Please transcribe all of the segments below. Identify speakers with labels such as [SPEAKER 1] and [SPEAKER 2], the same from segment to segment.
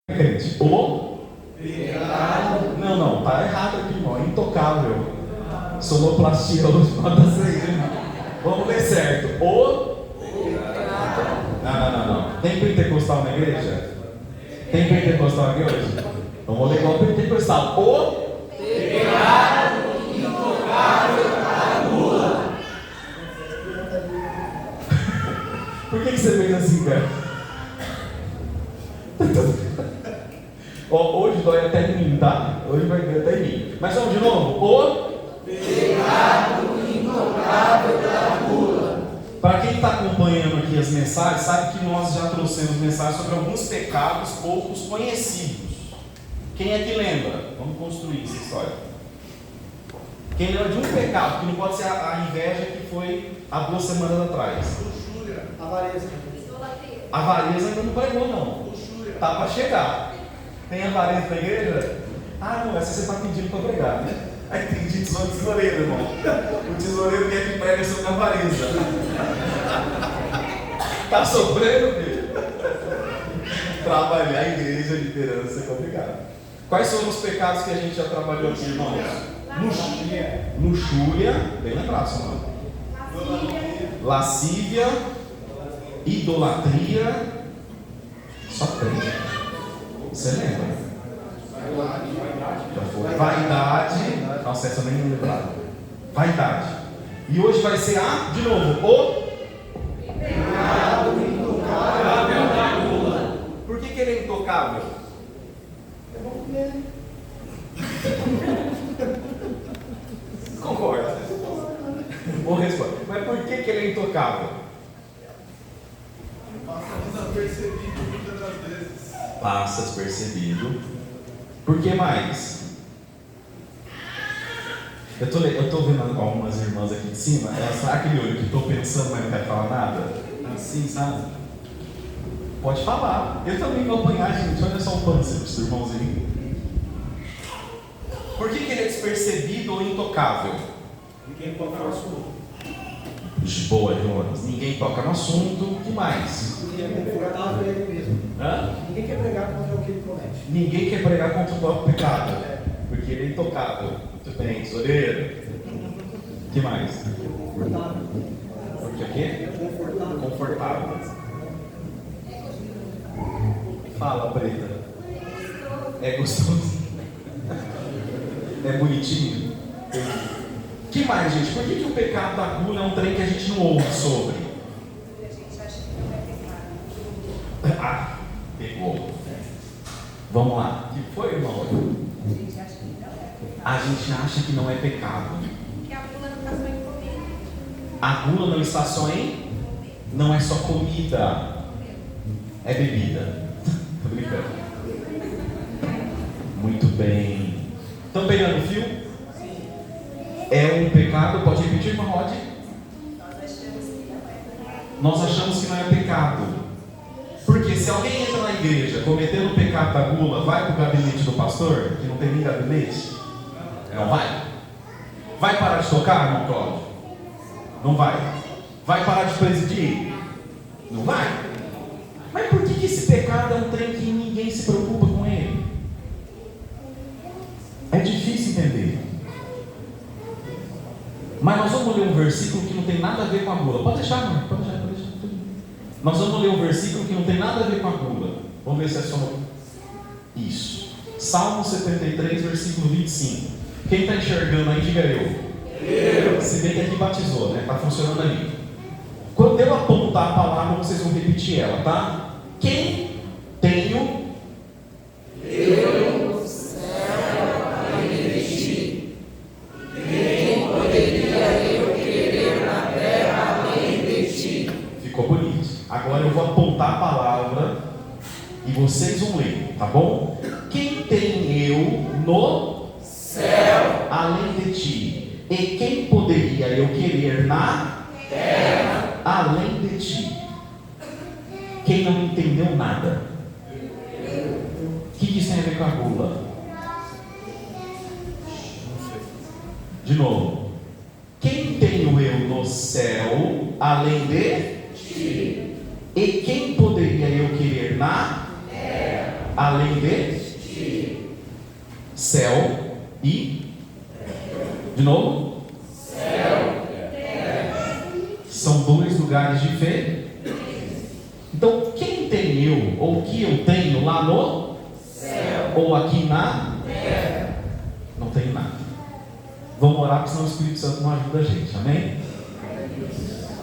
[SPEAKER 1] Crente. O pecado. Não, tá errado aqui, irmão. É intocável. Sonoplastia hoje, nota 6. Vamos ler certo. O pecado. Não. Tem pentecostal na igreja? Tem pentecostal aqui hoje? Vamos ler igual pentecostal. O pecado intocável da gula. Por que você fez assim, cara? Hoje dói até em mim, tá? Hoje vai doer até em mim. Mas vamos de novo. O pecado intocável da gula. Para quem está acompanhando aqui as mensagens, sabe que nós já trouxemos mensagens sobre alguns pecados poucos conhecidos. Quem é que lembra? Vamos construir essa história. Quem lembra de um pecado, que não pode ser a inveja que foi há 2 semanas atrás?
[SPEAKER 2] Luxúria, avareza.
[SPEAKER 1] A avareza ainda não pregou, não. Tá para chegar. Tem avareza na igreja? Ah, não, essa você está pedindo para pregar, né? Aí tem tesoureiro, irmão. O tesoureiro quer que pregue sobre a avareza. Tá sofrendo, filho? Trabalhar a igreja, a liderança é complicado. Quais foram os pecados que a gente já trabalhou aqui, irmãos? Luxúria, bem lembrado, seu nome. Lascívia, idolatria, só 3. Você lembra? Vaidade. Nossa, essa eu nem me lembrava. Vaidade. E hoje vai ser de novo, o pecado intocável da gula. Por que ele é intocável? É bom comer. Concorda? Boa resposta. Mas por que ele é intocável?
[SPEAKER 2] Passa despercebido muitas das vezes.
[SPEAKER 1] Passa despercebido. Por que mais? Eu tô vendo algumas irmãs aqui de cima, elas fazem aquele olho que estou pensando, mas não quero falar nada. Assim, sabe? Pode falar. Eu também vou apanhar, gente. Olha só o pânceps, irmãozinho. Por que ele é despercebido ou intocável?
[SPEAKER 2] Ninguém toca no assunto.
[SPEAKER 1] Boa, Jonas. Ninguém toca no assunto. O que mais?
[SPEAKER 2] Ninguém é confortável ele mesmo. Ninguém quer pregar contra o que ele comete.
[SPEAKER 1] Ninguém quer pregar contra o próprio pecado. Porque ele é intocável. Muito bem, tesoureiro. O que mais?
[SPEAKER 2] Confortável.
[SPEAKER 1] Porque o quê? Confortável. Fala, preta. É gostoso. É bonitinho. O que mais, gente? Por que o pecado da gula é um trem que a gente não ouve sobre?
[SPEAKER 3] A gente acha que não é pecado.
[SPEAKER 1] Pegou. Vamos lá. O que foi, irmão?
[SPEAKER 3] A gente acha que não é pecado.
[SPEAKER 1] A gente acha que não é pecado.
[SPEAKER 3] Porque a gula não está só em comida.
[SPEAKER 1] A gula não está só em? Não é só comida. É bebida. Tô brincando. Muito bem. Estão pegando o fio? É um pecado, pode repetir, irmã Rod? Nós achamos que não é pecado. Porque se alguém entra na igreja cometendo o pecado da gula, vai para o gabinete do pastor, que não tem nem gabinete? Não vai? Vai parar de tocar, irmão Cláudio? Não vai. Vai parar de presidir? Não vai. Mas por que esse pecado é um trem que ninguém se preocupa com ele? É difícil entender. Mas nós vamos ler um versículo que não tem nada a ver com a gula. Pode deixar, irmão. Pode deixar. Nós vamos ler um versículo que não tem nada a ver com a gula. Vamos ver se é só isso. Salmo 73, versículo 25. Quem está enxergando aí, diga eu. Se bem que aqui batizou, né? Está funcionando ali. Quando eu apontar a palavra, vocês vão repetir ela, tá? Quem tenho eu no céu além de ti? Quem poderia eu querer na terra além de ti? Ficou bonito. Agora eu vou apontar a palavra e vocês vão ler, tá bom? Quem tem eu no céu além de ti? E quem poderia eu querer na terra além de ti? Quem não entendeu nada? O que isso tem a ver com a gula? De novo. Quem tenho eu no céu além de ti? E quem poderia eu querer na terra além de céu e de novo? São dois lugares diferentes. Então, quem tem eu, ou o que eu tenho lá no céu, ou aqui na terra? Não tenho nada. Vamos orar, porque senão o Espírito Santo não ajuda a gente, amém?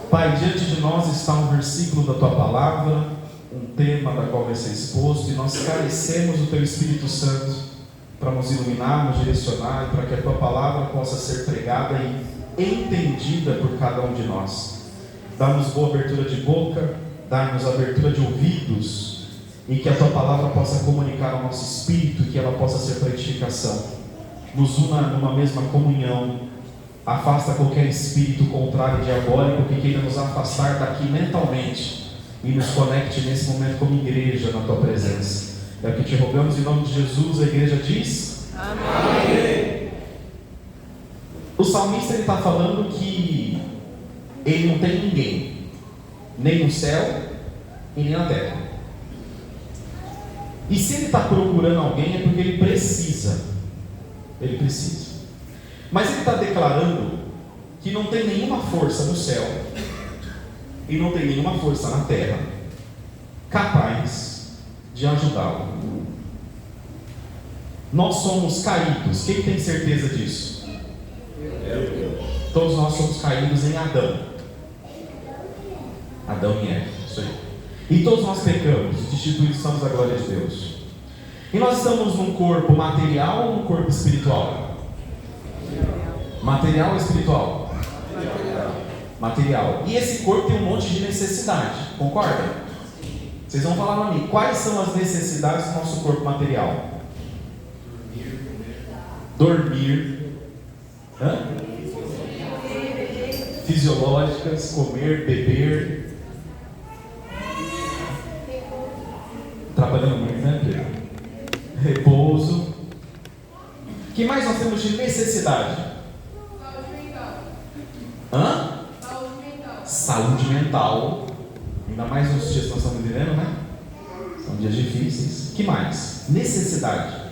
[SPEAKER 1] Pai, diante de nós está um versículo da Tua Palavra, um tema da qual vai ser exposto, e nós carecemos do Teu Espírito Santo para nos iluminar, nos direcionar, e para que a Tua Palavra possa ser pregada e entendida por cada um de nós. Dá-nos boa abertura de boca, dá-nos abertura de ouvidos, e que a Tua Palavra possa comunicar ao nosso espírito, que ela possa ser para edificação. Nos una numa mesma comunhão. Afasta qualquer espírito contrário e diabólico que queira nos afastar daqui mentalmente, e nos conecte nesse momento como igreja na Tua presença. É o que te rogamos em nome de Jesus. A igreja diz amém. O salmista está falando que ele não tem ninguém, nem no céu e nem na terra. E se ele está procurando alguém é porque ele precisa. Ele precisa. Mas ele está declarando que não tem nenhuma força no céu e não tem nenhuma força na terra capaz de ajudá-lo. Nós somos caídos. Quem tem certeza disso? Todos nós somos caídos em Adão. Adão e Eva, isso aí. E todos nós pecamos, destituídos somos da glória de Deus. E nós estamos num corpo material ou num corpo espiritual? Material ou espiritual? Material. E esse corpo tem um monte de necessidade, concorda? Vocês vão falar para mim, quais são as necessidades do nosso corpo material? Dormir. Hã? Fisiológicas, comer, beber. Trabalhando muito, né, Pedro? Repouso. O que mais nós temos de necessidade? Hã? Saúde mental. Ainda mais nos dias que nós estamos vivendo, né? São dias difíceis. O que mais? Necessidade.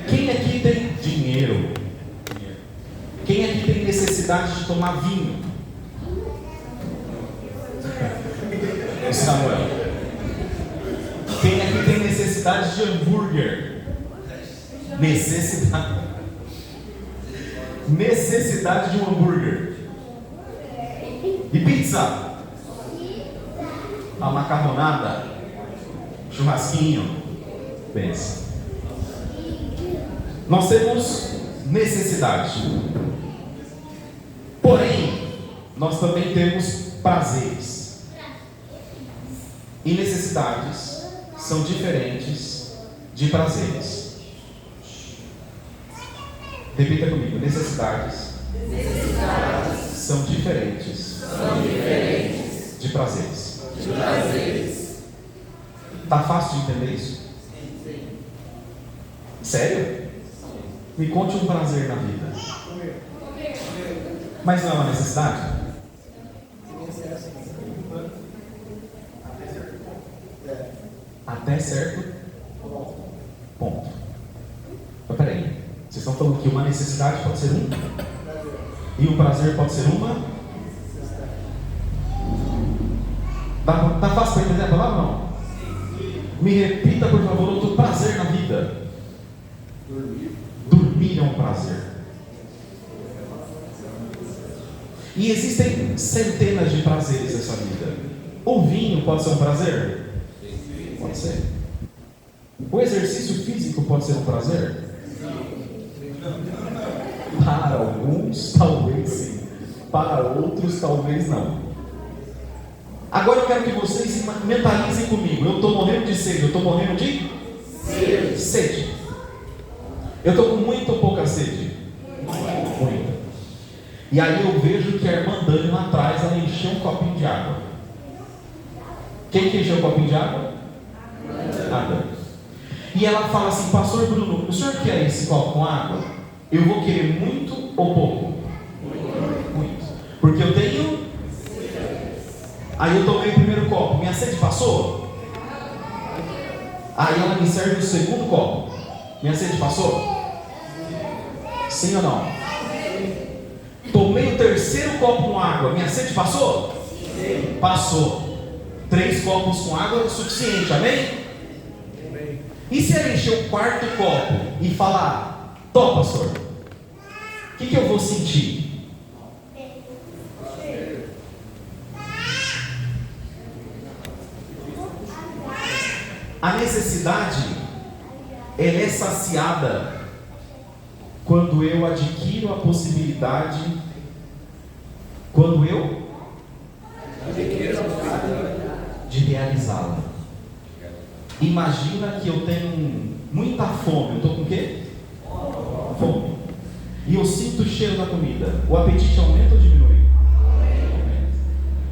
[SPEAKER 1] Quem aqui tem dinheiro? Quem aqui tem necessidade de tomar vinho? O Samuel. Quem aqui tem necessidade de hambúrguer? Necessidade. Necessidade de um hambúrguer. E pizza? A macarronada? Churrasquinho? Pensa. Nós temos necessidade. Porém, nós também temos prazeres. E necessidades são diferentes de prazeres. Repita comigo. Necessidades são diferentes de prazeres. Tá fácil de entender isso? Sério? Me conte um prazer na vida. Mas não é uma necessidade? Até certo ponto. Mas peraí, vocês estão falando que uma necessidade pode ser um? E um prazer pode ser uma? Tá fácil para entender a palavra ou não? Me repita, por favor, outro prazer na vida. Dormir é um prazer. E existem centenas de prazeres nessa vida. O vinho pode ser um prazer? Pode ser. O exercício físico pode ser um prazer? Para alguns, talvez sim. Para outros, talvez não. Agora eu quero que vocês mentalizem comigo. Eu estou morrendo de sede. Eu estou morrendo de sede. Eu estou com muita ou pouca sede? Muita. E aí eu vejo que a irmã Dani lá atrás, ela encheu um copinho de água. Quem que encheu o copinho de água? A Dani. E ela fala assim: Pastor Bruno, o senhor quer esse copo com água? Eu vou querer muito ou pouco? Muito. Porque eu tenho. Aí eu tomei o primeiro copo. Minha sede passou? Aí ela me serve o segundo copo. Minha sede passou? Sim ou não? Tomei o terceiro copo com água. Minha sede passou? Sim. Passou. 3 copos com água é o suficiente, amém? Amém. E se ela encher o quarto copo e falar: tô, pastor, o que eu vou sentir? A necessidade, ela é saciada quando eu adquiro a possibilidade, de realizá-la. Imagina que eu tenho muita fome. Eu estou com o quê? Fome. E eu sinto o cheiro da comida. O apetite aumenta ou diminui?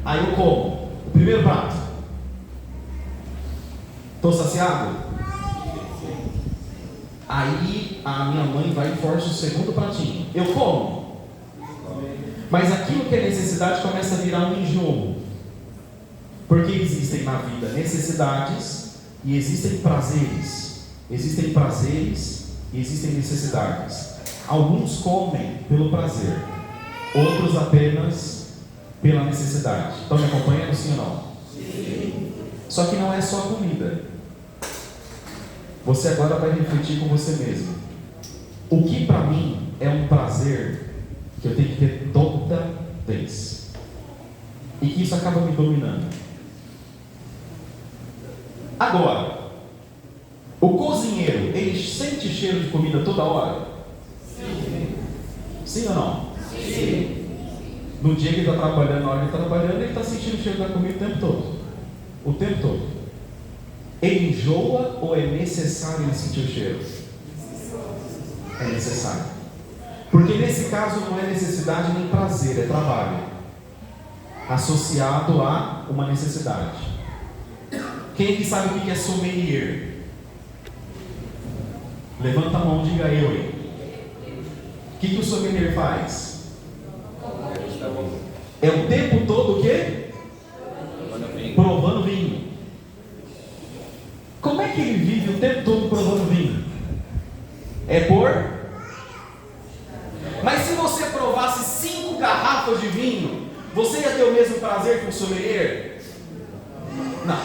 [SPEAKER 1] Aí eu como o primeiro prato. Estou saciado? Aí a minha mãe vai e força o segundo pratinho. Eu como. Mas aquilo que é necessidade começa a virar um enjoo. Porque existem na vida necessidades e existem prazeres. Existem prazeres e existem necessidades. Alguns comem pelo prazer, outros apenas pela necessidade. Estão me acompanhando, sim ou não? Sim. Só que não é só a comida. Você agora vai refletir com você mesmo. O que para mim é um prazer que eu tenho que ter toda vez, e que isso acaba me dominando. Agora, o cozinheiro, ele sente cheiro de comida toda hora? Sim. Sim ou não? Sim. No dia que ele está trabalhando, na hora que ele está trabalhando, ele está sentindo o cheiro da comida o tempo todo. O tempo todo. Ele enjoa ou é necessário ele sentir o cheiro? É necessário. Porque nesse caso não é necessidade nem prazer, é trabalho associado a uma necessidade. Quem que sabe o que é sommelier? Levanta a mão, diga eu aí. O que o sommelier faz? É o tempo todo o quê? Provando vinho. Como é que ele vive o tempo todo provando vinho? É por... Mas se você provasse 5 garrafas de vinho, você ia ter o mesmo prazer que o sommelier? Não.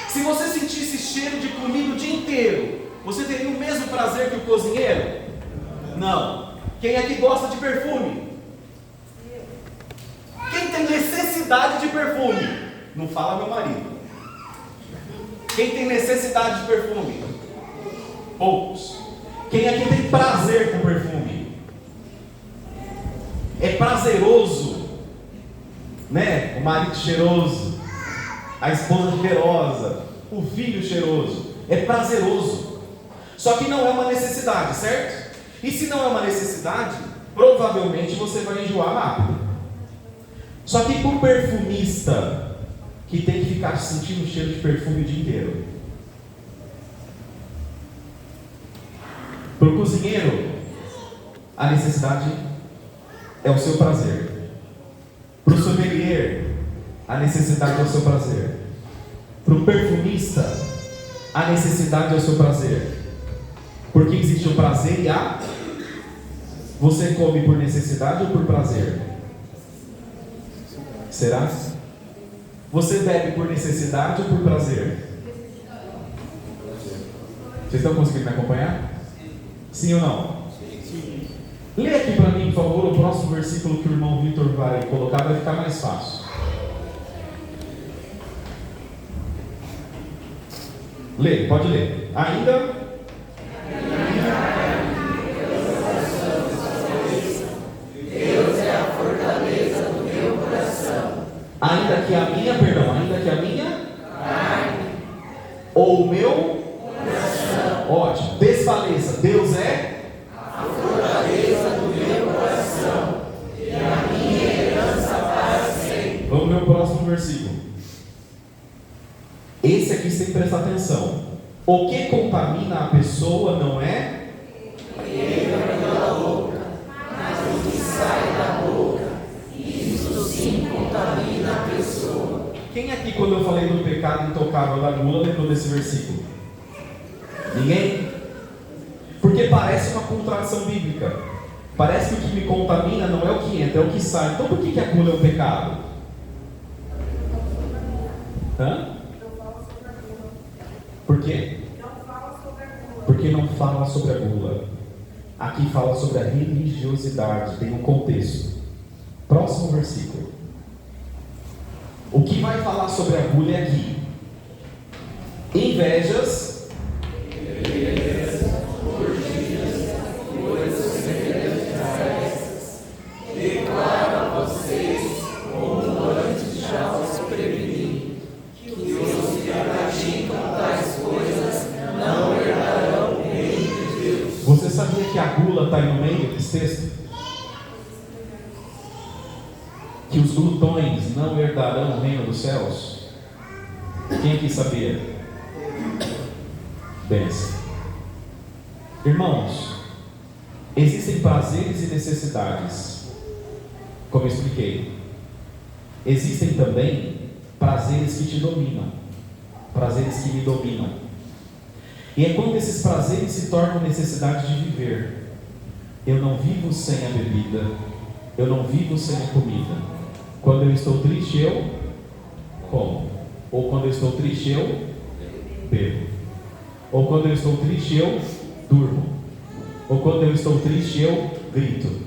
[SPEAKER 1] Se você sentisse cheiro de comida o dia inteiro, você teria o mesmo prazer que o cozinheiro? Não. Quem é que gosta de perfume? Quem tem necessidade de perfume? Não fala meu marido. Quem tem necessidade de perfume? Poucos. Quem aqui tem prazer com perfume? É prazeroso, né? O marido cheiroso, a esposa cheirosa, o filho cheiroso. É prazeroso. Só que não é uma necessidade, certo? E se não é uma necessidade, provavelmente você vai enjoar rápido. Só que para o perfumista, que tem que ficar sentindo o cheiro de perfume o dia inteiro, para o cozinheiro, a necessidade é o seu prazer. Para o sommelier, a necessidade é o seu prazer. Para o perfumista, a necessidade é o seu prazer. Porque existe o prazer e a... Você come por necessidade ou por prazer? Será? Você bebe por necessidade ou por prazer? Vocês estão conseguindo me acompanhar? Sim ou não? Sim. Lê aqui para mim, por favor, o próximo versículo que o irmão Vitor vai colocar, vai ficar mais fácil. Lê, pode ler. Ainda que a minha, ainda que a minha carne ou o meu coração, ótimo, desfaleça, Deus é a fortaleza do meu coração e a minha herança para sempre. Vamos ver o próximo versículo. Esse aqui você tem que prestar atenção. O que contamina a pessoa não é o que entra pela boca, mas o que sai da boca. Isso sim contamina a pessoa. Quem aqui, quando eu falei do pecado intocável da gula, lembrou desse versículo? Ninguém? Porque parece uma contradição bíblica. Parece que o que me contamina não é o que entra, é o que sai. Então por que a gula é um pecado? Hã? Por quê? Porque não fala sobre a gula. Aqui fala sobre a religiosidade, tem um contexto. Próximo versículo. O que vai falar sobre a gula é aqui. Invejas,
[SPEAKER 4] declaro a vocês, como antes já os preveni, que os que praticam tais coisas não herdarão o reino de Deus.
[SPEAKER 1] Você sabia que a gula está aí no meio desse texto? Que os glutões não herdarão o reino dos céus? Quem aqui sabia? Benção. Irmãos, existem prazeres e necessidades, como eu expliquei. Existem também prazeres que te dominam, prazeres que me dominam. E é quando esses prazeres se tornam necessidade de viver. Eu não vivo sem a bebida, eu não vivo sem a comida. Quando eu estou triste, eu como. Ou quando eu estou triste, eu bebo. Ou quando eu estou triste, eu durmo. Ou quando eu estou triste, eu grito.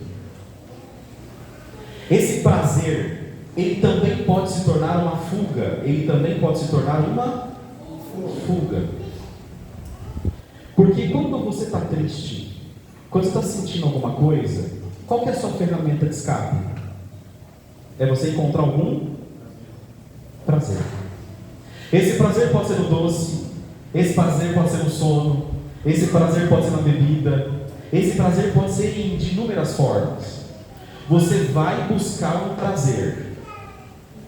[SPEAKER 1] Esse prazer, ele também pode se tornar uma fuga. Ele também pode se tornar uma fuga. Porque quando você está triste, quando você está sentindo alguma coisa, qual que é a sua ferramenta de escape? É você encontrar algum prazer. Esse prazer pode ser no doce, esse prazer pode ser no sono, esse prazer pode ser na bebida, esse prazer pode ser de inúmeras formas. Você vai buscar um prazer.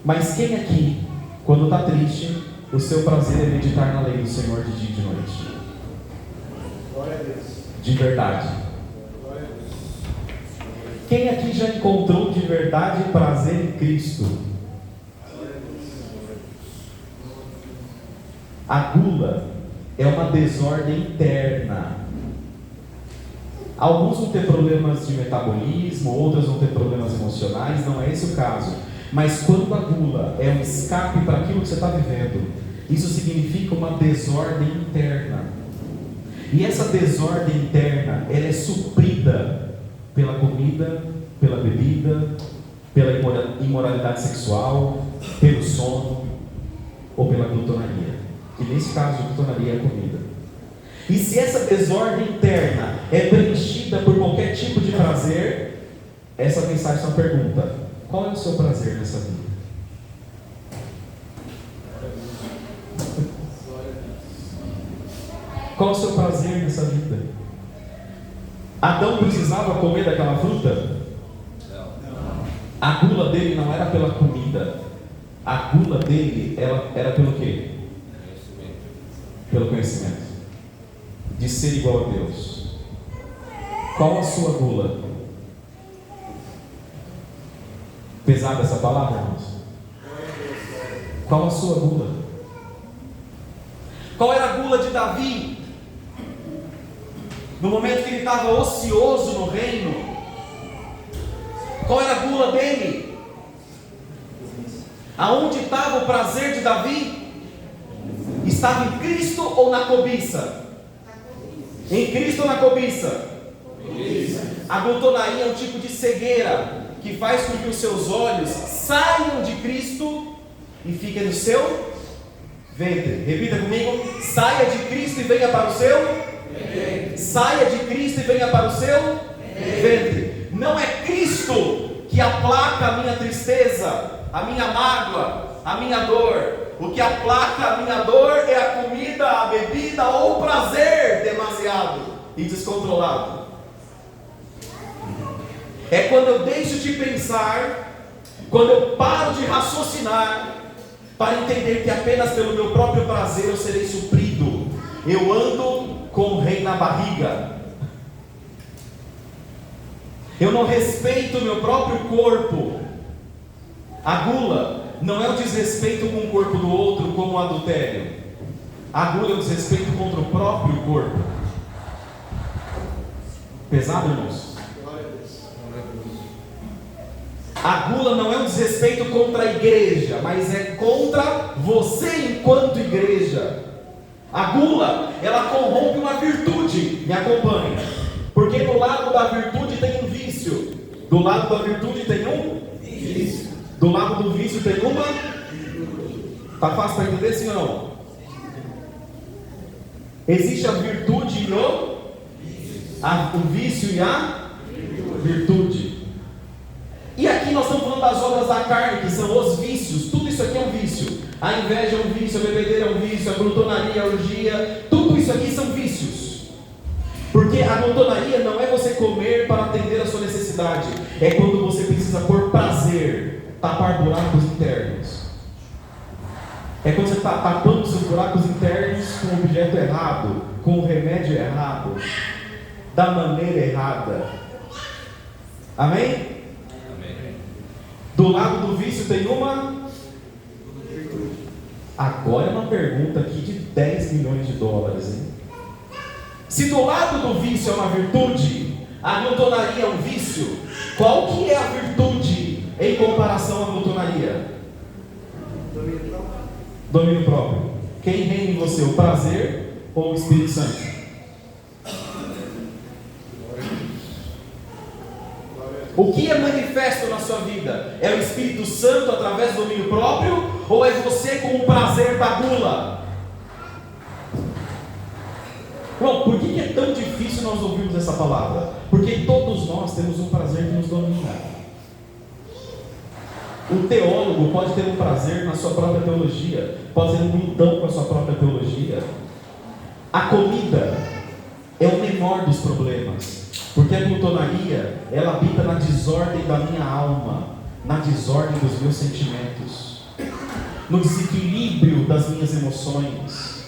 [SPEAKER 1] Mas quem aqui, quando está triste, o seu prazer é meditar na lei do Senhor de dia e de noite?
[SPEAKER 2] Glória a Deus.
[SPEAKER 1] De verdade.
[SPEAKER 2] Glória a Deus.
[SPEAKER 1] Quem aqui já encontrou de verdade prazer em Cristo? A gula é uma desordem interna. Alguns vão ter problemas de metabolismo, outros vão ter problemas emocionais, não é esse o caso. Mas quando a gula é um escape para aquilo que você está vivendo, isso significa uma desordem interna. E essa desordem interna, ela é suprida pela comida, pela bebida, pela imoralidade sexual, pelo sono ou pela glutonaria. Que nesse caso, a glutonaria é a comida. E se essa desordem interna é preenchida por qualquer tipo de prazer, essa mensagem é uma pergunta: qual é o seu prazer nessa vida? Qual é o seu prazer nessa vida? Adão precisava comer daquela fruta? A gula dele não era pela comida. A gula dele era pelo quê? Pelo conhecimento. De ser igual a Deus. Qual a sua gula? Pesada essa palavra, irmãos? Qual a sua gula? Qual era a gula de Davi? No momento que ele estava ocioso no reino, qual era a gula dele? Aonde estava o prazer de Davi? Estava em Cristo ou na cobiça? Em Cristo ou na cobiça? A glutonaria é um tipo de cegueira que faz com que os seus olhos saiam de Cristo e fiquem no seu ventre. Repita comigo: saia de Cristo e venha para o seu ventre. Saia de Cristo e venha para o seu ventre. Não é Cristo que aplaca a minha tristeza, a minha mágoa, a minha dor. O que aplaca a minha dor é a comida, a bebida ou o prazer demasiado e descontrolado. É quando eu deixo de pensar, quando eu paro de raciocinar, para entender que apenas pelo meu próprio prazer eu serei suprido. Eu ando com o rei na barriga. Eu não respeito o meu próprio corpo. A gula não é o desrespeito com o corpo do outro, como o adultério. A gula é um desrespeito contra o próprio corpo. Pesado, irmãos? A gula não é um desrespeito contra a igreja, mas é contra você enquanto igreja. A gula, ela corrompe uma virtude. Me acompanha. Porque do lado da virtude tem um vício. Do lado da virtude tem um vício. Do lado do vício tem uma. Tá fácil para entender, sim ou não? Existe a virtude e o vício e a virtude. E aqui nós estamos falando das obras da carne, que são os vícios. Tudo isso aqui é um vício. A inveja é um vício, a bebedeira é um vício, a glutonaria, a orgia. Tudo isso aqui são vícios. Porque a glutonaria não é você comer para atender a sua necessidade. É quando você precisa, por prazer, tapar buracos internos. É quando você está tapando os seus buracos internos com o objeto errado, com o remédio errado, da maneira errada. Amém? Do lado do vício tem uma. Agora é uma pergunta aqui de 10 milhões de dólares, hein? Se do lado do vício é uma virtude, a glutonaria é um vício, qual que é a virtude em comparação à glutonaria? Domínio próprio. Quem reina em você, o prazer ou o Espírito Santo? O que é manifesto na sua vida? É o Espírito Santo através do domínio próprio? Ou é você com o prazer da gula? Bom, por que é tão difícil nós ouvirmos essa palavra? Porque todos nós temos um prazer que nos domina. O teólogo pode ter um prazer na sua própria teologia, pode ser um glutão com a sua própria teologia. A comida é o menor dos problemas. Porque a glutonaria, ela habita na desordem da minha alma, na desordem dos meus sentimentos, no desequilíbrio das minhas emoções.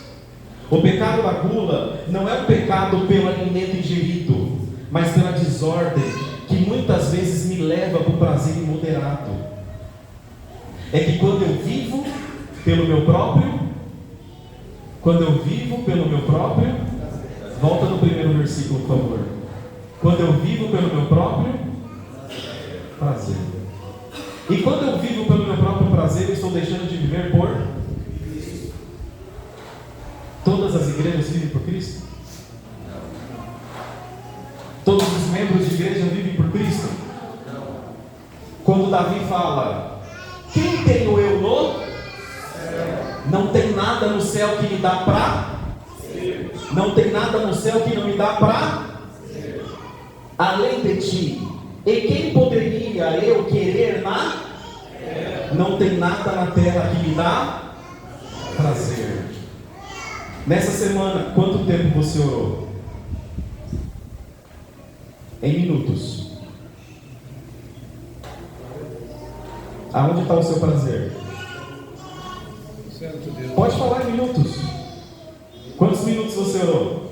[SPEAKER 1] O pecado da gula não é um pecado pelo alimento ingerido, mas pela desordem que muitas vezes me leva para o prazer imoderado. É que quando eu vivo pelo meu próprio, volta no primeiro versículo, por favor. Quando eu vivo pelo meu próprio prazer. E quando eu vivo pelo meu próprio prazer, eu estou deixando de viver por Cristo. Todas as igrejas vivem por Cristo? Todos os membros de igreja vivem por Cristo? Quando Davi fala, quem tem o eu no céu? Não tem nada no céu que me dá pra? Não tem nada no céu que não me dá pra? Além de ti. E quem poderia eu querer na? Não tem nada na terra que me dá prazer. Nessa semana, quanto tempo você orou? Em minutos. Aonde está o seu prazer? Pode falar em minutos. Quantos minutos você orou?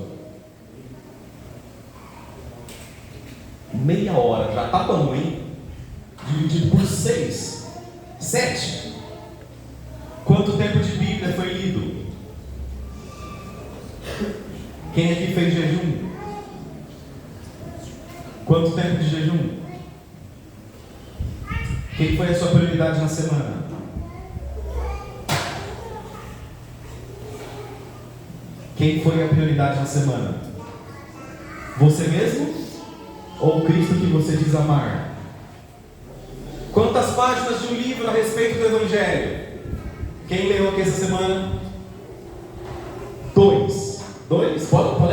[SPEAKER 1] Meia hora, já está bom, hein? Dividido por 6, 7. Quanto tempo de Bíblia foi lido? Quem aqui fez jejum? Quanto tempo de jejum? Quem foi a sua prioridade na semana? Quem foi a prioridade na semana? Você mesmo? Ou o Cristo que você diz amar? Quantas páginas de um livro a respeito do Evangelho? Quem leu aqui essa semana? 2. Pode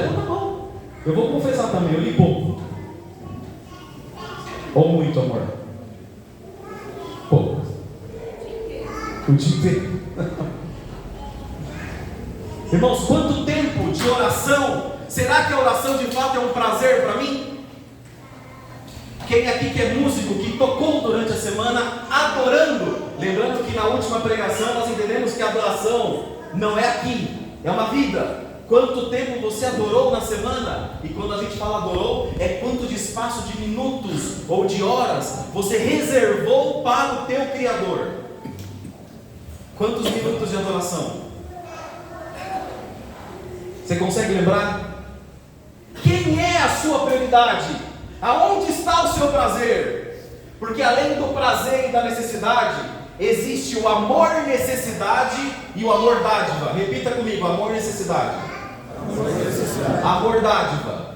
[SPEAKER 1] levantar a mão. Eu vou confessar também, eu li pouco. Ou muito, amor? Pouco. O dia inteiro. Irmãos, quanto tempo de oração? Será que a oração de fato é um prazer para mim? Quem aqui que é músico, que tocou durante a semana adorando? Lembrando que na última pregação nós entendemos que a adoração não é aqui, é uma vida. Quanto tempo você adorou na semana? E quando a gente fala adorou, é quanto de espaço de minutos ou de horas você reservou para o teu Criador. Quantos minutos de adoração? Você consegue lembrar? Quem é a sua prioridade? Aonde está o seu prazer? Porque além do prazer e da necessidade, existe o amor necessidade e o amor dádiva. Repita comigo, amor necessidade. Amor dádiva.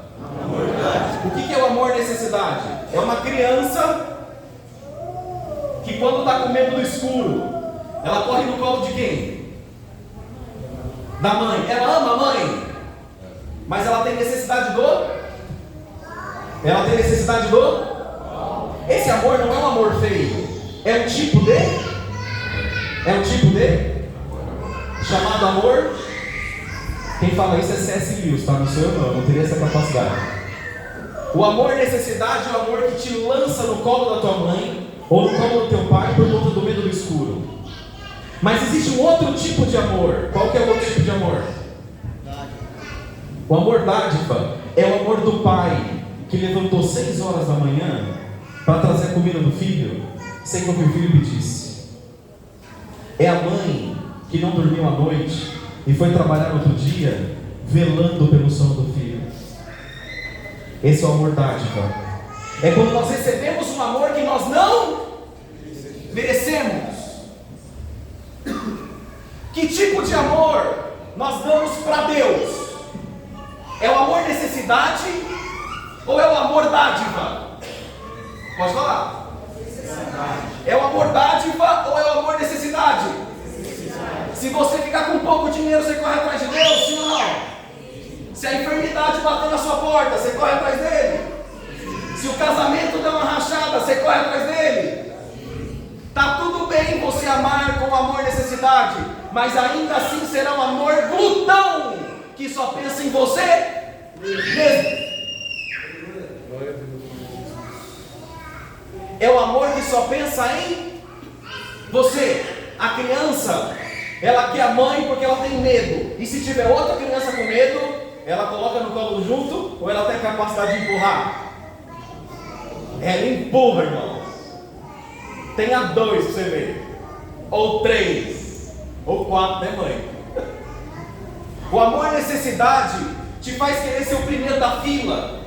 [SPEAKER 1] O que é o amor necessidade? É uma criança que quando está com medo do escuro, ela corre no colo de quem? Da mãe. Ela ama a mãe, mas ela tem necessidade do? Ela tem necessidade do? Esse amor não é um amor feio, é um tipo de? É um tipo de? Chamado amor. Quem fala isso é C.S. Lewis, tá? Não sou eu não teria essa capacidade. O amor necessidade é o amor que te lança no colo da tua mãe ou no colo do teu pai por conta do medo do escuro. Mas existe um outro tipo de amor. Qual que é o outro tipo de amor? O amor dádiva é o amor do pai que levantou 6 horas da manhã para trazer a comida do filho sem que o filho pedisse. É a mãe que não dormiu à noite e foi trabalhar outro dia velando pelo sono do filho. Esse é o amor dádiva. É quando nós recebemos um amor que nós não merecemos. Que tipo de amor nós damos para Deus? É o amor necessidade ou é o amor dádiva? Pode falar. É o amor dádiva ou é o amor necessidade? Se você ficar com pouco dinheiro, você corre atrás de Deus, sim ou não? Se a enfermidade bater na sua porta, você corre atrás dele. Se o casamento der uma rachada, você corre atrás dele. Está tudo bem você amar com amor necessidade, mas ainda assim será um amor glutão, que só pensa em você mesmo. É o amor que só pensa em você. A criança, ela quer a mãe porque ela tem medo. E se tiver outra criança com medo, ela coloca no colo junto ou ela tem a capacidade de empurrar? Ela empurra, irmãos. Tenha 2 para você ver, ou 3, ou 4, né, mãe? O amor necessidade te faz querer ser o primeiro da fila,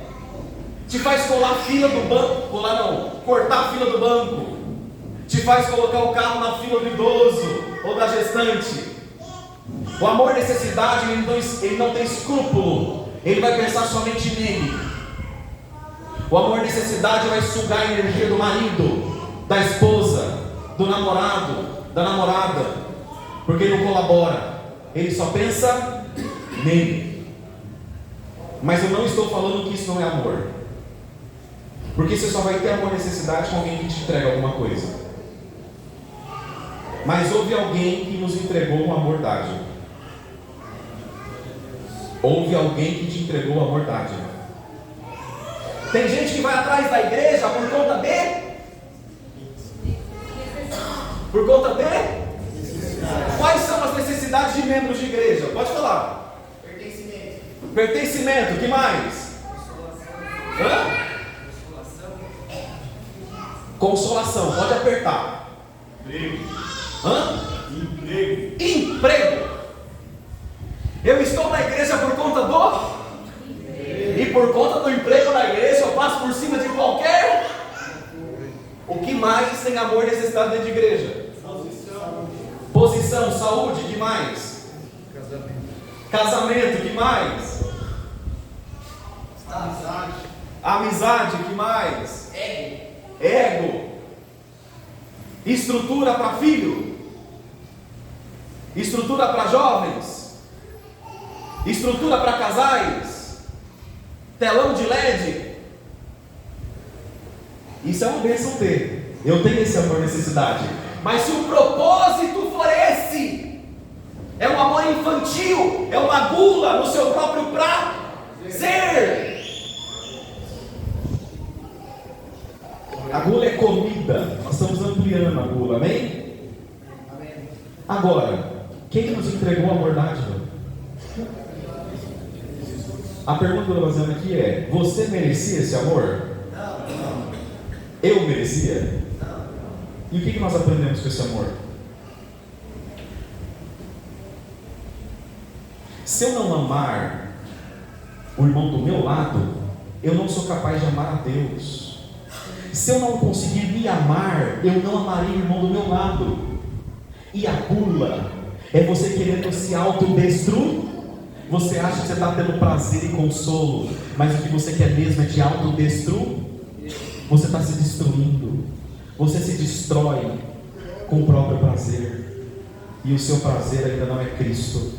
[SPEAKER 1] te faz colar a fila do banco, cortar a fila do banco, te faz colocar o carro na fila do idoso ou da gestante. O amor necessidade, ele não tem escrúpulo, ele vai pensar somente nele. O amor necessidade vai sugar a energia do marido, da esposa, do namorado, da namorada, porque ele não colabora, ele só pensa nele. Mas eu não estou falando que isso não é amor, porque você só vai ter amor necessidade com alguém que te entrega alguma coisa. Mas houve alguém que nos entregou um amor dádiva. Houve alguém que te entregou o amor dádiva. Tem gente que vai atrás da igreja por conta de? Por conta de? Quais são as necessidades de membros de igreja? Pode falar. Pertencimento, que mais? Consolação, pode apertar. Emprego. Eu estou na igreja por conta do? E por conta do emprego na igreja eu passo por cima de qualquer. O que mais tem amor e necessidade dentro de igreja? Posição, saúde, que mais? Casamento, que mais? Amizade, que mais? Ego. Estrutura para filho. Estrutura para jovens. Estrutura para casais. Telão de LED. Isso é uma bênção ter. Eu tenho esse amor necessidade. Mas se o propósito for esse, é um amor infantil, é uma gula no seu próprio prazer. A gula é comida. Nós estamos ampliando a gula, amém? Agora, quem nos entregou a amor dádiva? A pergunta que eu estou fazendo aqui é: você merecia esse amor? Não. Eu merecia? Não. E o que nós aprendemos com esse amor? Se eu não amar o irmão do meu lado, eu não sou capaz de amar a Deus. Se eu não conseguir me amar, eu não amarei o irmão do meu lado. E a bula é você querendo se autodestruir. Você acha que você está tendo prazer e consolo, mas o que você quer mesmo é te autodestruir. Você está se destruindo. Você se destrói com o próprio prazer. E o seu prazer ainda não é Cristo.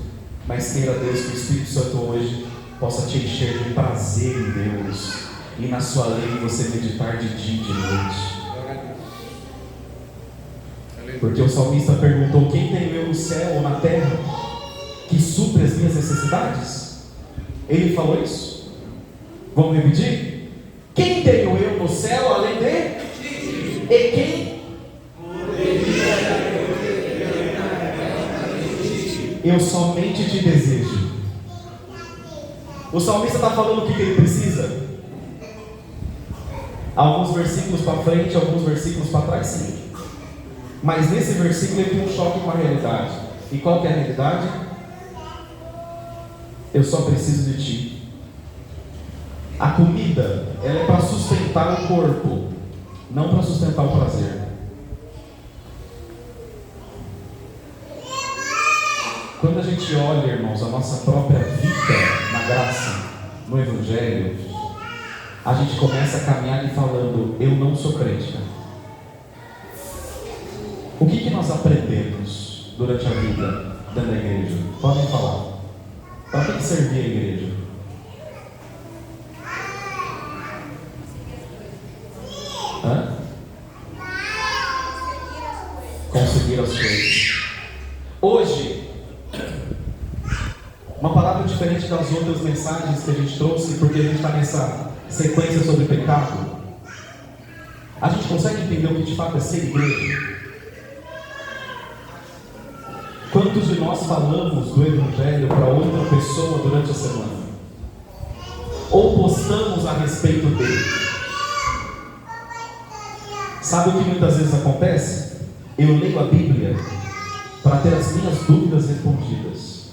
[SPEAKER 1] Mas queira Deus que o Espírito Santo hoje possa te encher de prazer em Deus, e na sua lei você meditar de dia e de noite. Porque o salmista perguntou: quem tem eu no céu ou na terra que supre as minhas necessidades? Ele falou isso. Vamos repetir? Quem tenho eu no céu além de? E quem? Eu somente te desejo. O salmista está falando o que ele precisa? Alguns versículos para frente, alguns versículos para trás, sim. Mas nesse versículo ele tem um choque com a realidade. E qual que é a realidade? Eu só preciso de ti. A comida, ela é para sustentar o corpo, não para sustentar o prazer. Quando a gente olha, irmãos, a nossa própria vida na graça, no Evangelho, a gente começa a caminhar e falando: eu não sou crente, cara. O que nós aprendemos durante a vida dentro da igreja? Podem falar. Para que servia a igreja? Conseguir as coisas. Hoje, uma palavra diferente das outras mensagens que a gente trouxe, porque a gente está nessa sequência sobre pecado. A gente consegue entender o que de fato é ser igreja? Quantos de nós falamos do Evangelho para outra pessoa durante a semana? Ou postamos a respeito dele? Sabe o que muitas vezes acontece? Eu leio a Bíblia para ter as minhas dúvidas respondidas,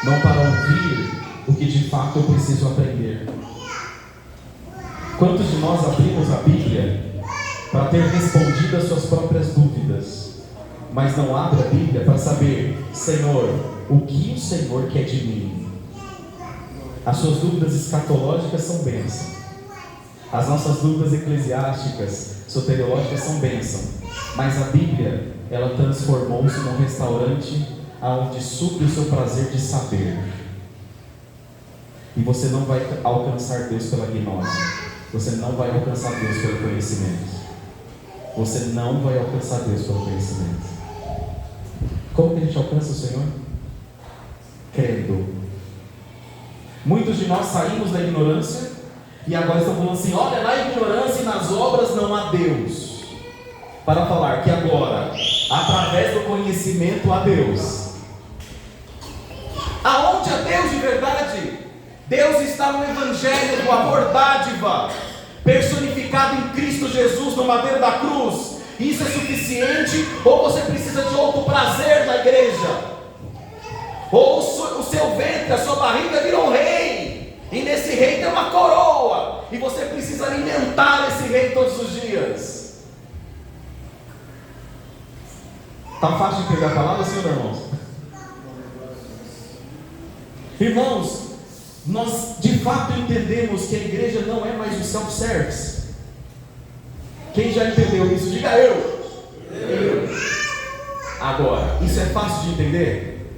[SPEAKER 1] não para ouvir o que de fato eu preciso aprender. Quantos de nós abrimos a Bíblia para ter respondido as suas próprias dúvidas, mas não abre a Bíblia para saber: Senhor, o que o Senhor quer de mim? As suas dúvidas escatológicas são bênção. As nossas dúvidas eclesiásticas, soteriológicas são bênção. Mas a Bíblia, ela transformou-se num restaurante onde supre o seu prazer de saber. E você não vai alcançar Deus pela gnose. Você não vai alcançar Deus pelo conhecimento. Você não vai alcançar Deus pelo conhecimento. Como que a gente alcança o Senhor? Crendo. Muitos de nós saímos da ignorância e agora estão falando assim: olha, na ignorância e nas obras não há Deus. Para falar que agora, através do conhecimento, há Deus. Aonde há Deus de verdade? Deus está no Evangelho do amor dádiva, personificado em Cristo Jesus no madeiro da cruz. Isso é suficiente? Ou você precisa de outro prazer na igreja? Ou o seu ventre, a sua barriga virou um rei, e nesse rei tem uma coroa, e você precisa alimentar esse rei todos os dias. Está fácil de pegar a palavra, sim, irmãos? Irmãos, nós de fato entendemos que a igreja não é mais o self-service. Quem já entendeu isso? Diga eu. Agora, isso é fácil de entender?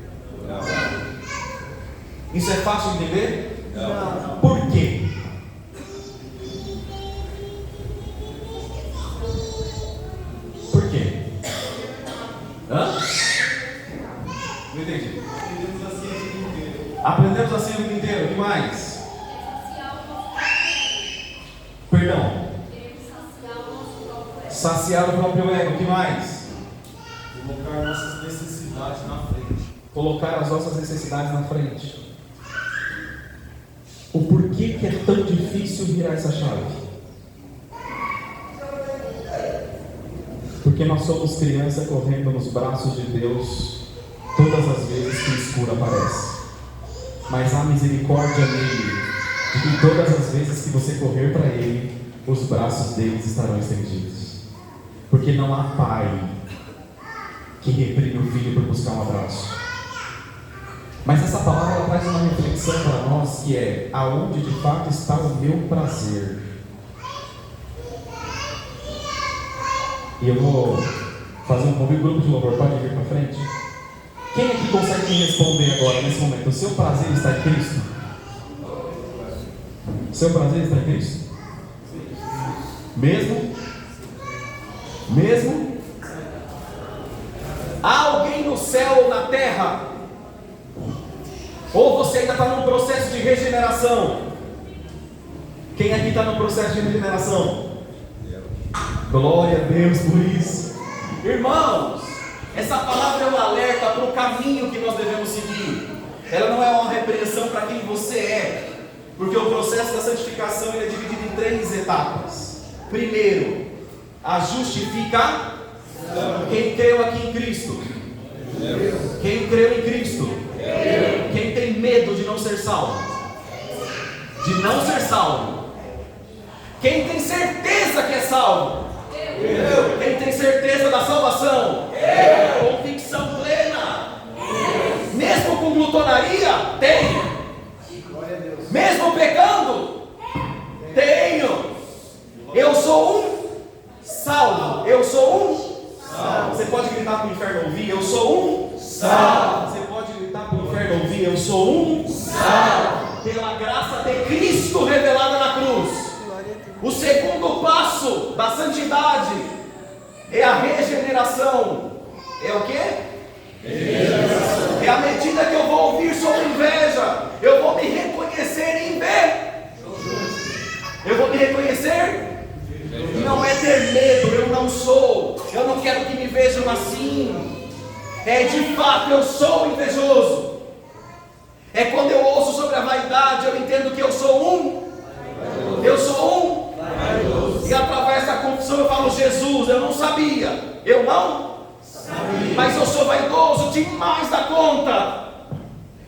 [SPEAKER 1] Não. Isso é fácil de entender? Não. Por quê? Por quê? Hã? Não entendi. Aprendemos assim o vida inteiro. O que mais? Perdão. Saciar o próprio ego. O que mais?
[SPEAKER 5] Colocar nossas necessidades na frente.
[SPEAKER 1] Colocar as nossas necessidades na frente. O porquê que é tão difícil virar essa chave? Porque nós somos criança correndo nos braços de Deus todas as vezes que o escuro aparece. mas há misericórdia nele, de que todas as vezes que você correr para ele, os braços deles estarão estendidos. Porque não há pai que reprime o filho por buscar um abraço. Mas essa palavra ela traz uma reflexão para nós que é: aonde de fato está o meu prazer? E eu vou fazer um convite, grupo de louvor, pode vir para frente? Quem aqui consegue me responder agora, nesse momento? O seu prazer está em Cristo? O seu prazer está em Cristo? Mesmo? Mesmo? Há alguém no céu ou na terra? Ou você ainda está num processo de regeneração? Quem aqui está no processo de regeneração? Glória a Deus por isso. Irmãos, essa palavra é um alerta para o caminho que nós devemos seguir. Ela não é uma repreensão para quem você é, porque o processo da santificação ele é dividido em 3 etapas. Primeiro, a justificação. Quem creu aqui em Cristo? Quem creu em Cristo? Quem tem medo de não ser salvo? De não ser salvo? Quem tem certeza que é salvo? Quem tem certeza da salvação? Convicção plena. Mesmo com glutonaria? Tenho. Mesmo pecando? Tenho. Eu sou um salvo. Eu sou um salvo. Você pode gritar para o inferno ouvir: eu sou um salvo. Você pode gritar para o inferno ouvir: eu sou um salvo. Pela graça de Cristo revelada na cruz. O segundo passo da santidade é a regeneração. É o quê? Regeneração. É à medida que eu vou ouvir sobre inveja, eu vou me reconhecer em eu vou me reconhecer. Não é ter medo, eu não sou. Eu não quero que me vejam assim. É de fato, eu sou invejoso. É quando eu ouço sobre a vaidade, eu entendo que eu sou um. Eu sou um. E através da confissão eu falo: Jesus, eu não sabia. Eu não sabia. Mas eu sou vaidoso demais da conta.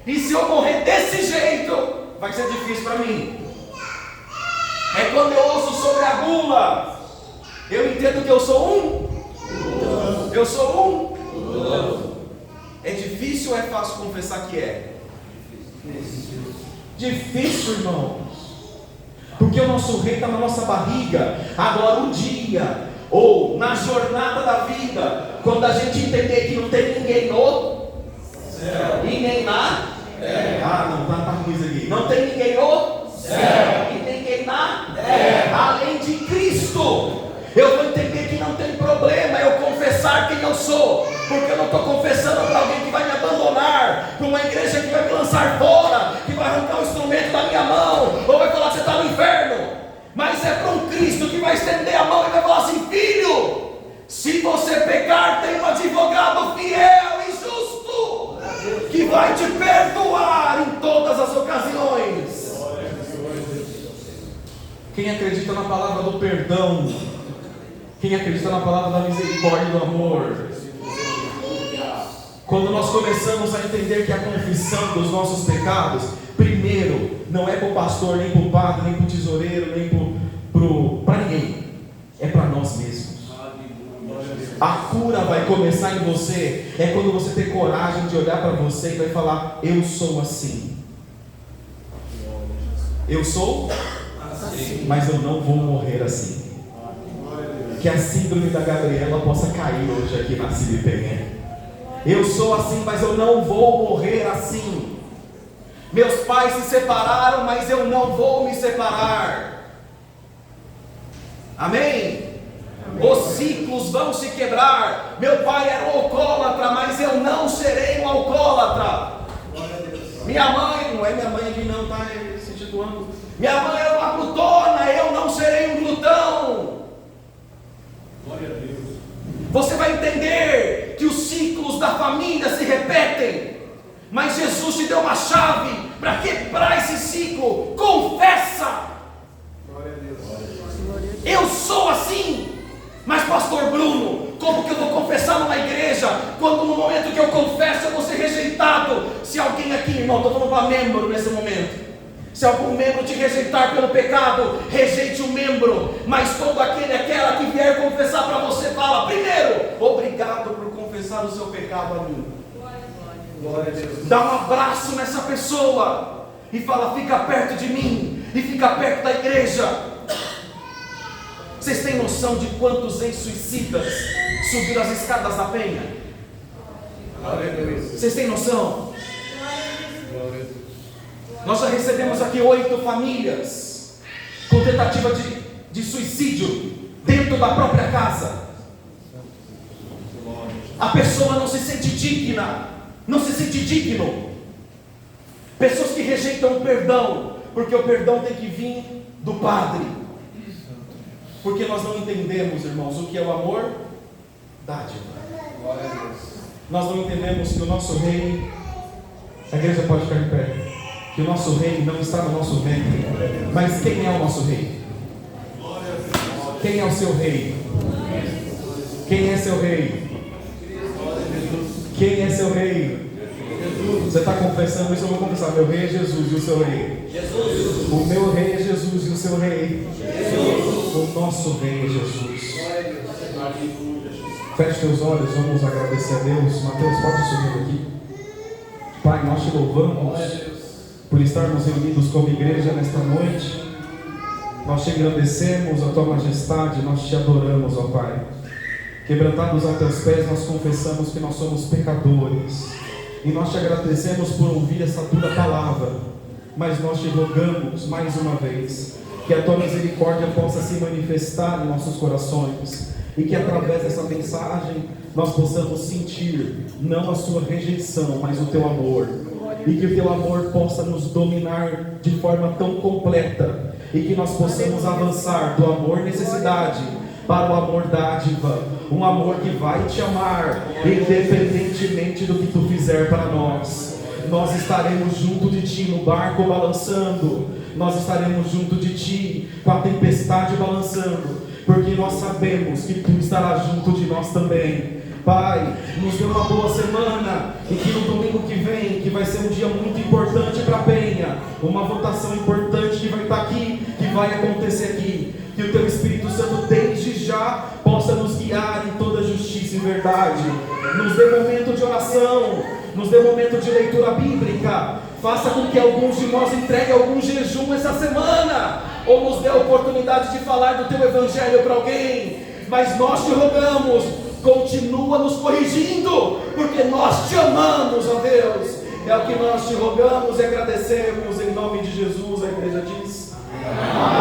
[SPEAKER 1] E se eu morrer desse jeito, vai ser difícil para mim. É quando eu ouço sobre a gula, eu entendo que eu sou um. Eu sou um. É difícil ou é fácil confessar que é? Difícil, irmãos. Porque o nosso rei está na nossa barriga. Agora um dia, ou na jornada da vida, quando a gente entender que não tem ninguém no céu e nem na terra. Não, tá ruim isso aqui. Não tem ninguém no céu e ninguém na terra, além de Cristo. Eu vou entender que não tem problema eu confessar quem eu sou, porque eu não estou confessando para alguém que vai me abandonar, para uma igreja que vai me lançar fora, que vai arrancar o instrumento da minha mão, ou vai falar que você está no inferno. Mas é para um Cristo que vai estender a mão e vai falar assim: filho, se você pecar, tem um advogado fiel e justo, que vai te perdoar em todas as ocasiões. Quem acredita na palavra do perdão, quem acredita na palavra da misericórdia e do amor, quando nós começamos a entender que a confissão dos nossos pecados, primeiro, não é para o pastor, nem para o padre, nem para o tesoureiro, nem para ninguém, é para nós mesmos. A cura vai começar em você, é quando você ter coragem de olhar para você e vai falar: eu sou assim. Eu sou assim, mas eu não vou morrer assim. Que a síndrome da Gabriela possa cair hoje aqui na Cibipenha. Eu sou assim, mas eu não vou morrer assim. Meus pais se separaram, mas eu não vou me separar. Amém? Os ciclos vão se quebrar. Meu pai era um alcoólatra, mas eu não serei um alcoólatra. Minha mãe, não é minha mãe aqui não, tá se situando. Minha mãe era uma glutona, eu não serei um glutão.
[SPEAKER 5] Glória a Deus.
[SPEAKER 1] Você vai entender que os ciclos da família se repetem, mas Jesus te deu uma chave para quebrar esse ciclo. Confessa.
[SPEAKER 5] Glória a Deus.
[SPEAKER 1] Eu sou assim. Mas pastor Bruno, como que eu vou confessar numa igreja, quando no momento que eu confesso eu vou ser rejeitado?
[SPEAKER 6] Se alguém aqui, irmão, estou falando para membro nesse momento, se algum membro te rejeitar pelo pecado, rejeite o membro, mas todo aquela que vier confessar para você, fala primeiro, obrigado por confessar o seu pecado a mim.
[SPEAKER 2] Glória a Deus.
[SPEAKER 6] Dá um abraço nessa pessoa e fala, fica perto de mim e fica perto da igreja. Vocês têm noção de quantos ex-suicidas subiram as escadas da penha?
[SPEAKER 2] Glória a Deus.
[SPEAKER 6] Vocês têm noção?
[SPEAKER 2] Glória a Deus.
[SPEAKER 6] Nós já recebemos aqui 8 famílias com tentativa de suicídio dentro da própria casa. A pessoa não se sente digna, não se sente digno. Pessoas que rejeitam o perdão, porque o perdão tem que vir do Padre. Porque nós não entendemos, irmãos, o que é o amor? Dádiva.
[SPEAKER 2] Glória a Deus.
[SPEAKER 1] Nós não entendemos que o nosso rei, a igreja pode ficar de pé, que o nosso rei não está no nosso ventre. Mas quem é o nosso rei? Quem é o seu rei? Quem é seu rei? Quem é seu rei? Você está confessando isso? Eu vou confessar. Meu rei é Jesus e o seu rei. O meu rei é Jesus e o seu rei. O nosso rei é Jesus. Feche teus olhos, vamos agradecer a Deus. Mateus, pode subir aqui. Pai, nós te louvamos por estarmos reunidos como igreja nesta noite. Nós te agradecemos a tua majestade, nós te adoramos, ó Pai. Quebrantados a teus pés, nós confessamos que nós somos pecadores. E nós te agradecemos por ouvir essa dura palavra. Mas nós te rogamos mais uma vez que a tua misericórdia possa se manifestar em nossos corações. E que através dessa mensagem nós possamos sentir não a sua rejeição, mas o teu amor. E que o teu amor possa nos dominar de forma tão completa. E que nós possamos avançar do amor necessidade para o amor dádiva. Um amor que vai te amar independentemente do que tu fizer para nós. Nós estaremos junto de ti no barco balançando. Nós estaremos junto de ti com a tempestade balançando. Porque nós sabemos que tu estarás junto de nós também. Pai, nos dê uma boa semana. E que no domingo que vem, que vai ser um dia muito importante para a Penha, uma votação importante que vai estar aqui, que vai acontecer aqui, que o teu Espírito Santo desde já possa nos guiar em toda justiça e verdade. Nos dê momento de oração, nos dê momento de leitura bíblica. Faça com que alguns de nós entreguem algum jejum essa semana, ou nos dê a oportunidade de falar do teu evangelho para alguém. Mas nós te rogamos, continua nos corrigindo, porque nós te amamos, ó Deus. É o que nós te rogamos e agradecemos em nome de Jesus. A igreja diz amém.